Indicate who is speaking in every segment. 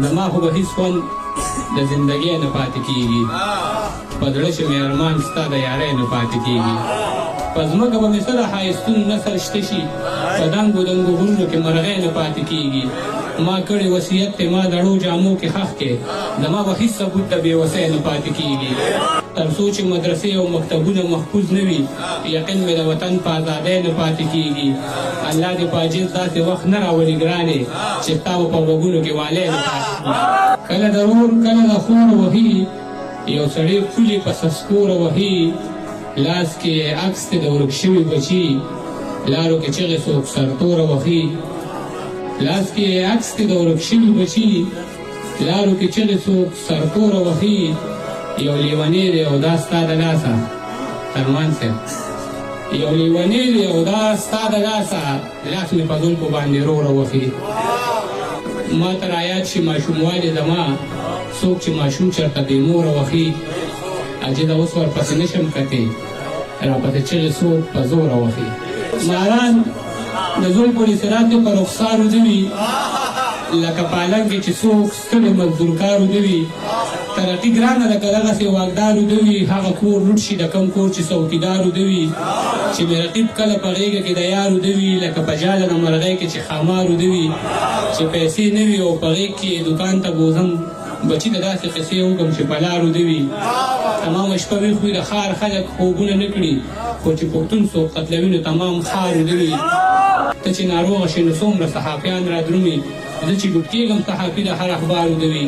Speaker 1: زما خو به هېڅ خوند د زندګۍ نه پاتې کېږي، په زړه چې مې ارمان ستا د یارۍ نه پاتې کېږي. په ځمکه به مې څه د ښایستونو نسل شته شي، په دنګو دنګو غرونو کې مرغۍ نه پاتې کېږي. ما کړی وصیت دی ما دړو جامو کې ښخ کې، زما به هېڅ ثبوت د بېوسۍ نه پاتې کېږي. تر څو چې مدرسې او مکتبونه محفوظ نه وي، یقین مې د وطن په ازادۍ نه پاتې کېږي. الله دې په عاجز داسې وخت نه راولي ګرانې چې ستا به په غوږونو کې والی نه پاتې کېږي. کله د رور کله د خور وهي، یو سړی پولې په سسکوره وهي. لاس کې عکس دی د ورک شوي بچي، لارو کې چغې څوک سرتوره وهي. لاس کې عکس دی د ورک شوي بچي، لارو کې چغې څوک سرتوره وهي. یو لیونی دی او دا ستا د لاسه ارمان صاحب، یو لیونی دی او دا ستا د لاسه، لاس مې په زلفو باندې روره وهي. ما ته رایاد شي ماشوموالې زما، څوک چې ماشوم چېرته بې موره وهي. عجیبه اوس ورپسې نشم کتې، راپسې چغې څوک په زوره وهي. ماران د زلفو نصرات دې په رخسارو نه وي، لکه پالنګ کې چې څوک ستړي مزدورکارو نه وي. ترقي ګرانه ده که دغسې واکدارو نه وي، هغه کور لوټ شي د کم کور چې څوکیدارو نه وي. چې مې رقیب کله په غېږه کې د یارو نه وي، لکه په جاله د مرغۍ کې چې خامارو نه وي. چې پیسې نه وي او په غېږ کې دوکان ته بوځم، بچي ته داسې قصې وکړم چې په لارو نه وي. تمامه شپه ویښ وي د ښار خلک خوبونه نه کړي، خو چې پښتون څوک قتلوي نو تمام ښار نه وي. ته چې ناروغه شې نو څومره صحافیان را درومي، زه چې ډوب کېږم صحافي د هر اخبارو نه وي.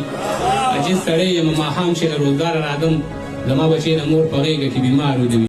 Speaker 1: عجیب سړی یم ماښام چې له روزګاره راځم، زما بچی د مور په غېږه کې بیمارو نه وي.